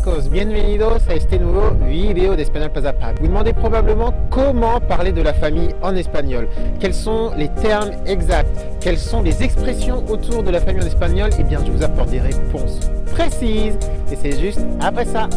chicos, bienvenidos a este nuevo video d'Espagnol Pas à Pas. Vous demandez probablement comment parler de la famille en espagnol. Quels sont les termes exacts? Quelles sont les expressions autour de la famille en espagnol? Eh bien, je vous apporte des réponses précises et c'est juste après ça.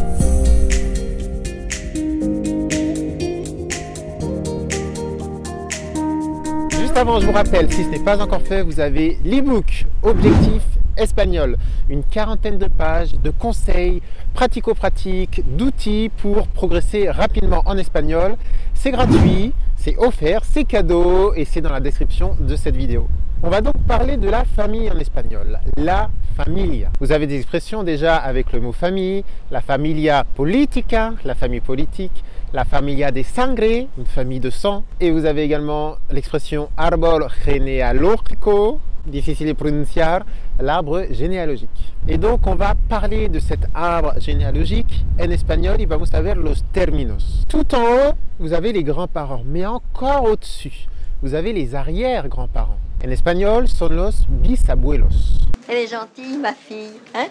Juste avant, je vous rappelle, si ce n'est pas encore fait, vous avez l'e-book Objectif Espagnol, une quarantaine de pages de conseils pratico-pratiques, d'outils pour progresser rapidement en espagnol. C'est gratuit, c'est offert, c'est cadeau et c'est dans la description de cette vidéo. On va donc parler de la famille en espagnol, la familia. Vous avez des expressions déjà avec le mot famille, la familia politica, la famille politique, la familia de sangre, une famille de sang, et vous avez également l'expression árbol genealógico, difficile à prononcer, l'arbre généalogique. Et donc on va parler de cet arbre généalogique en espagnol y vamos a ver los términos. Tout en haut, vous avez les grands-parents, mais encore au-dessus, vous avez les arrière-grands-parents. En espagnol, son los bisabuelos. Elle est gentille, ma fille, hein?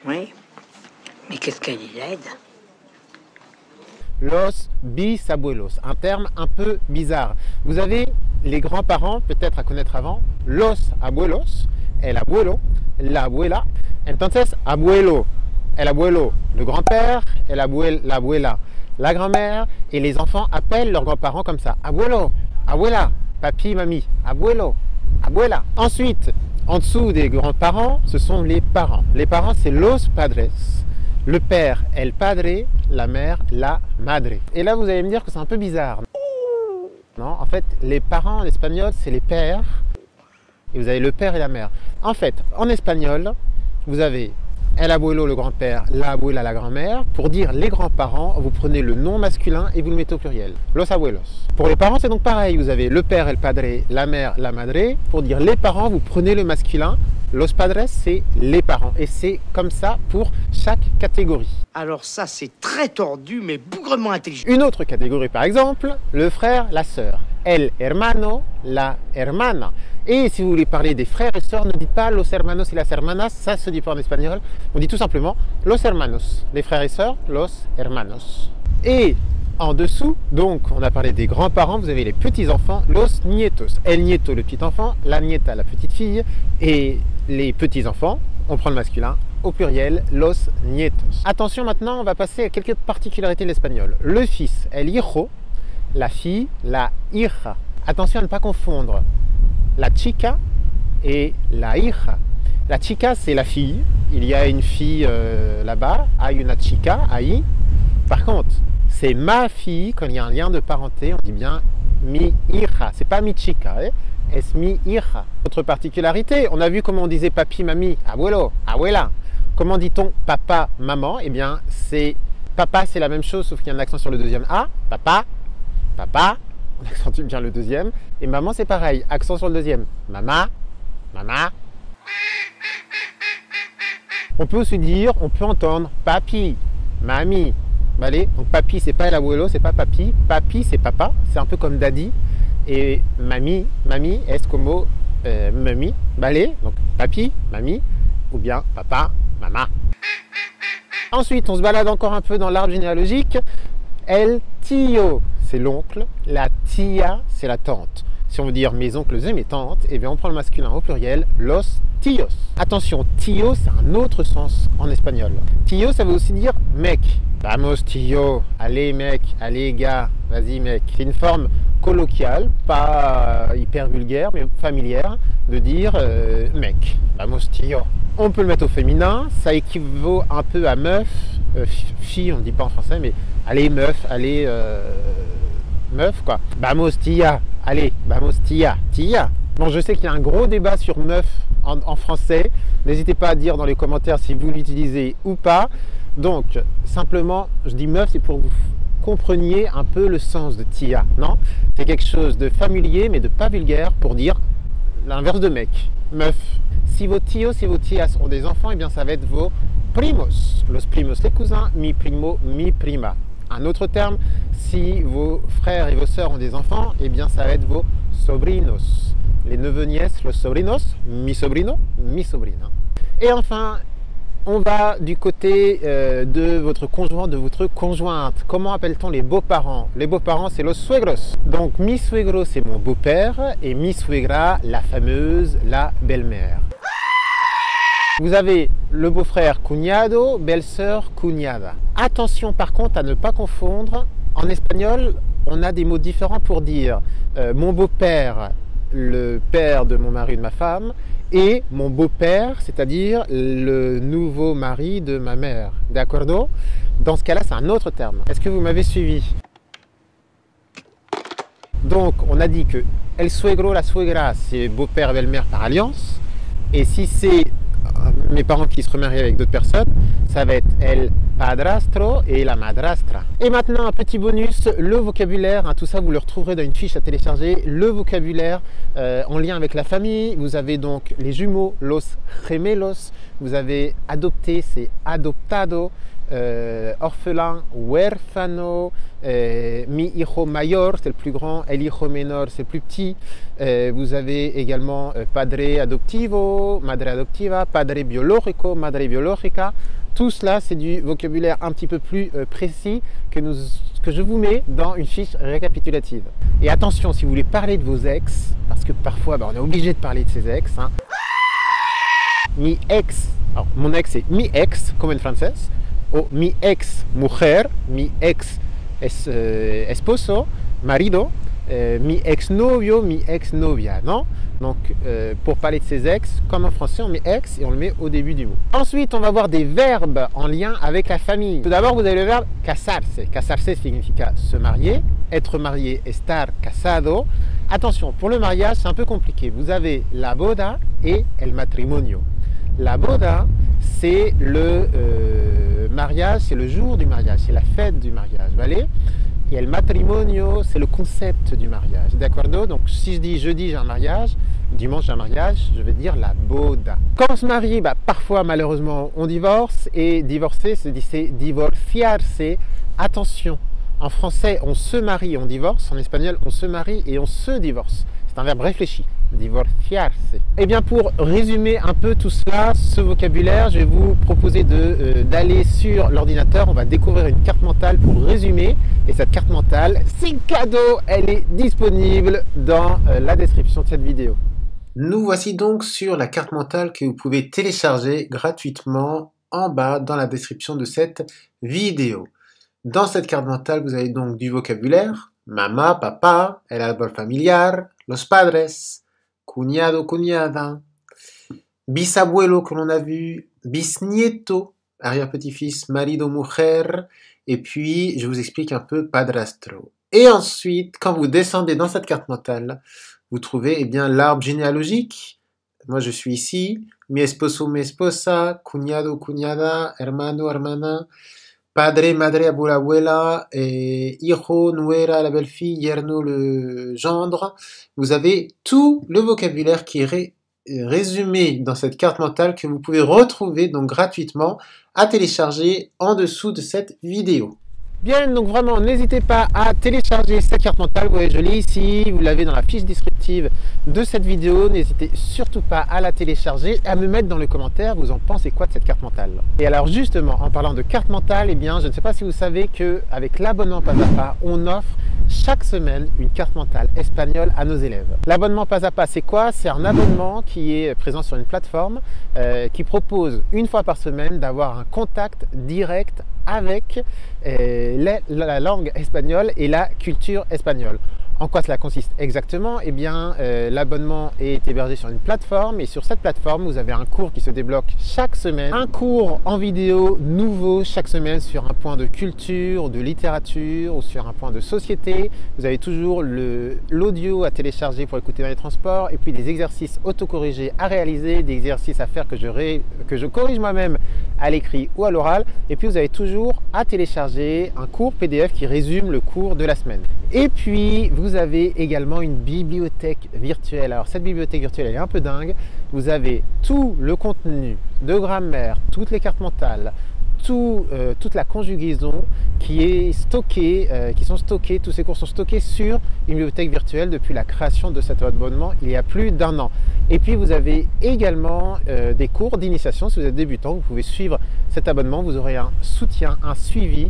Oui, mais qu'est-ce qu'elle est laide? Los bisabuelos, un terme un peu bizarre. Vous avez les grands-parents, peut-être à connaître avant, los abuelos, el abuelo, la abuela. Entonces, abuelo, el abuelo, le grand-père, el abuelo, la abuela, la grand-mère, et les enfants appellent leurs grands-parents comme ça. Abuelo, abuela, papi, mamie, abuelo, abuela. Ensuite, en dessous des grands-parents, ce sont les parents. Les parents, c'est los padres. Le père, el padre, la mère, la madre. Et là, vous allez me dire que c'est un peu bizarre. Non, en fait, les parents en espagnol, c'est les pères. Et vous avez le père et la mère. En fait, en espagnol, vous avez el abuelo, le grand-père, la abuela, la grand-mère. Pour dire les grands-parents, vous prenez le nom masculin et vous le mettez au pluriel. Los abuelos. Pour les parents, c'est donc pareil. Vous avez le père, el padre, la mère, la madre. Pour dire les parents, vous prenez le masculin. Los padres, c'est les parents. Et c'est comme ça pour chaque catégorie. Alors ça, c'est très tordu, mais bougrement intelligent. Une autre catégorie, par exemple, le frère, la sœur. El hermano, la hermana. Et si vous voulez parler des frères et sœurs, ne dites pas los hermanos y las hermanas, ça se dit pas en espagnol. On dit tout simplement los hermanos. Les frères et sœurs, los hermanos. Et en dessous, donc, on a parlé des grands-parents, vous avez les petits-enfants, los nietos. El nieto, le petit-enfant, la nieta, la petite-fille, et les petits-enfants, on prend le masculin, au pluriel, los nietos. Attention maintenant, on va passer à quelques particularités de l'espagnol. Le fils, el hijo, la fille, la hija. Attention à ne pas confondre la chica et la hija. La chica, c'est la fille. Il y a une fille là-bas, hay una chica, ahí. Par contre, c'est ma fille, quand il y a un lien de parenté, on dit bien mi hija. C'est pas mi chica, es mi hija. Autre particularité, on a vu comment on disait papi, mamie, abuelo, abuela. Comment dit-on papa, maman? Eh bien, c'est papa, c'est la même chose, sauf qu'il y a un accent sur le deuxième A. Papa, papa, on accentue bien le deuxième. Et maman, c'est pareil, accent sur le deuxième. Mama, mama. On peut aussi dire, on peut entendre papi, mamie. Vale, donc papi, c'est pas el abuelo, c'est pas papi. Papi, c'est papa, c'est un peu comme daddy. Et mamie, mamie, es como mamie. Vale, donc papi, mamie, ou bien papa, mama. Ensuite, on se balade encore un peu dans l'arbre généalogique. El tío, c'est l'oncle. La tia, c'est la tante. Si on veut dire mes oncles et mes tantes, eh bien on prend le masculin au pluriel, los tíos. Attention, tío, c'est un autre sens en espagnol. Tío, ça veut aussi dire mec. Vamos tío, allez mec, allez gars, vas-y mec. C'est une forme colloquiale, pas hyper vulgaire, mais familière, de dire mec. Vamos tío. On peut le mettre au féminin, ça équivaut un peu à meuf, fille, on ne dit pas en français, mais allez meuf, allez meuf quoi. Vamos tia, allez, vamos tia, tia. Bon, je sais qu'il y a un gros débat sur meuf en français. N'hésitez pas à dire dans les commentaires si vous l'utilisez ou pas. Donc, simplement, je dis meuf, c'est pour que vous compreniez un peu le sens de tia, non? C'est quelque chose de familier, mais de pas vulgaire pour dire l'inverse de mec, meuf. Si vos tios, si vos tias ont des enfants, eh bien ça va être vos primos. Los primos, les cousins, mi primo, mi prima. Un autre terme, si vos frères et vos sœurs ont des enfants, eh bien ça va être vos sobrinos. Les neveux nièces, los sobrinos, mi sobrino, mi sobrina. Et enfin, on va du côté de votre conjoint, de votre conjointe. Comment appelle-t-on les beaux-parents? Les beaux-parents, c'est los suegros. Donc, mi suegro, c'est mon beau-père, et mi suegra, la fameuse, la belle-mère. Vous avez le beau-frère cuñado, belle-sœur cuñada. Attention par contre à ne pas confondre. En espagnol, on a des mots différents pour dire mon beau-père, le père de mon mari ou de ma femme, et mon beau-père, c'est-à-dire le nouveau mari de ma mère. D'accordo? Dans ce cas-là, c'est un autre terme. Est-ce que vous m'avez suivi? Donc, on a dit que el suegro, la suegra, c'est beau-père et belle-mère par alliance. Et si c'est mes parents qui se remarient avec d'autres personnes, ça va être el padrastro et la madrastra. Et maintenant, un petit bonus, le vocabulaire, hein, tout ça vous le retrouverez dans une fiche à télécharger, le vocabulaire en lien avec la famille. Vous avez donc les jumeaux, los gemelos, vous avez adopté, c'est adoptado, orphelin, huérfano, mi hijo mayor, c'est le plus grand, el hijo menor, c'est le plus petit. Vous avez également padre adoptivo, madre adoptiva, padre biologico, madre biologica. Tout cela, c'est du vocabulaire un petit peu plus précis que je vous mets dans une fiche récapitulative. Et attention, si vous voulez parler de vos ex, parce que parfois on est obligé de parler de ses ex, hein. Mi ex, alors mon ex c'est mi ex, comme en français, ou mi ex mujer, mi ex esposo, marido, mi ex novio, mi ex novia, non? Donc, pour parler de ses ex, comme en français, on met ex et on le met au début du mot. Ensuite, on va voir des verbes en lien avec la famille. Tout d'abord, vous avez le verbe casarse. Casarse signifie se marier. Être marié, estar casado. Attention, pour le mariage, c'est un peu compliqué. Vous avez la boda et el matrimonio. La boda, c'est le mariage, c'est le jour du mariage, c'est la fête du mariage, ¿vale? Et el matrimonio, c'est le concept du mariage, d'accord? Donc, si je dis jeudi j'ai un mariage, dimanche j'ai un mariage, je vais dire la boda. Quand on se marie, parfois malheureusement on divorce, et divorcer, c'est divorciarse. Attention, en français on se marie et on divorce, en espagnol on se marie et on se divorce. C'est un verbe réfléchi, divorciarse. Et bien pour résumer un peu tout cela, ce vocabulaire, je vais vous proposer d'aller sur l'ordinateur. On va découvrir une carte mentale pour résumer. Et cette carte mentale, c'est cadeau, elle est disponible dans la description de cette vidéo. Nous voici donc sur la carte mentale que vous pouvez télécharger gratuitement en bas dans la description de cette vidéo. Dans cette carte mentale, vous avez donc du vocabulaire, mamá, papa, el árbol familiar, los padres, cuñado, cuñada, bisabuelo que l'on a vu, bisnieto, arrière-petit-fils, marido, mujer, et puis je vous explique un peu padrastro. Et ensuite, quand vous descendez dans cette carte mentale, vous trouvez l'arbre généalogique. Moi je suis ici, mi esposo, mi esposa, cuñado, cuñada, hermano, hermana, padre, madre, abuela, abuela, hijo, nuera, la belle-fille, yerno, le gendre. Vous avez tout le vocabulaire qui est résumé dans cette carte mentale que vous pouvez retrouver donc gratuitement à télécharger en dessous de cette vidéo. Bien, donc vraiment, n'hésitez pas à télécharger cette carte mentale. Vous voyez, je l'ai ici, vous l'avez dans la fiche descriptive de cette vidéo. N'hésitez surtout pas à la télécharger et à me mettre dans les commentaires, vous en pensez quoi de cette carte mentale. Et alors justement, en parlant de carte mentale, eh bien, je ne sais pas si vous savez qu'avec l'abonnement Pas à Pas, on offre chaque semaine une carte mentale espagnole à nos élèves. L'abonnement Pas à Pas, c'est quoi? C'est un abonnement qui est présent sur une plateforme qui propose une fois par semaine d'avoir un contact direct avec la langue espagnole et la culture espagnole. En quoi cela consiste exactement? Eh bien, l'abonnement est hébergé sur une plateforme et sur cette plateforme, vous avez un cours qui se débloque chaque semaine. Un cours en vidéo nouveau chaque semaine sur un point de culture, de littérature ou sur un point de société. Vous avez toujours l'audio à télécharger pour écouter dans les transports et puis des exercices autocorrigés à réaliser, des exercices à faire que je corrige moi-même à l'écrit ou à l'oral. Et puis, vous avez toujours à télécharger un cours PDF qui résume le cours de la semaine. Et puis, vous avez également une bibliothèque virtuelle. Alors, cette bibliothèque virtuelle, elle est un peu dingue. Vous avez tout le contenu de grammaire, toutes les cartes mentales, toute la conjugaison qui est stockée, tous ces cours sont stockés sur une bibliothèque virtuelle depuis la création de cet abonnement il y a plus d'1 an. Et puis vous avez également des cours d'initiation. Si vous êtes débutant, vous pouvez suivre cet abonnement. Vous aurez un soutien, un suivi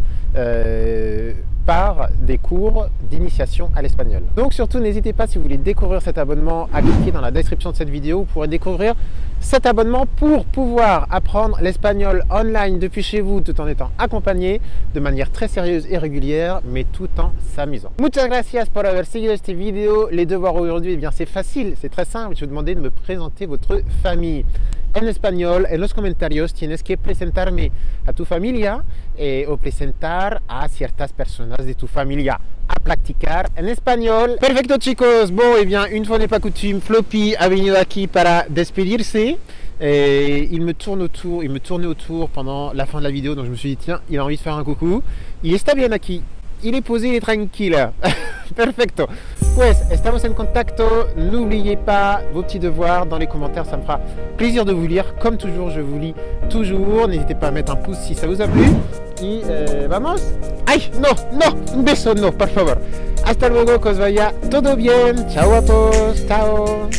par des cours d'initiation à l'espagnol. Donc surtout, n'hésitez pas, si vous voulez découvrir cet abonnement, à cliquer dans la description de cette vidéo. Vous pourrez découvrir cet abonnement pour pouvoir apprendre l'espagnol online depuis chez vous, tout en étant accompagné de manière très sérieuse et régulière, mais tout en s'amusant. Muchas gracias por haber seguido este video. Les devoirs aujourd'hui, eh bien c'est facile, c'est très simple. Je vais vous demander de me présenter votre famille. En español, en los comentarios tienes que presentarme a tu familia o presentar a ciertas personas de tu familia a practicar en español. Perfecto, chicos. Bon, eh bien, une fois n'est pas coutume, Floppy ha venido aquí para despedirse. Et il me tournait autour pendant la fin de la vidéo, donc je me suis dit, tiens, il a envie de faire un coucou. Il está bien aquí. Il est posé, il est tranquille. Perfecto. Pues, estamos en contacto. N'oubliez pas vos petits devoirs dans les commentaires. Ça me fera plaisir de vous lire. Comme toujours, je vous lis toujours. N'hésitez pas à mettre un pouce si ça vous a plu. Y vamos. Ay, no, un beso, no, por favor. Hasta luego, que os vaya todo bien. Chao a todos. Chao.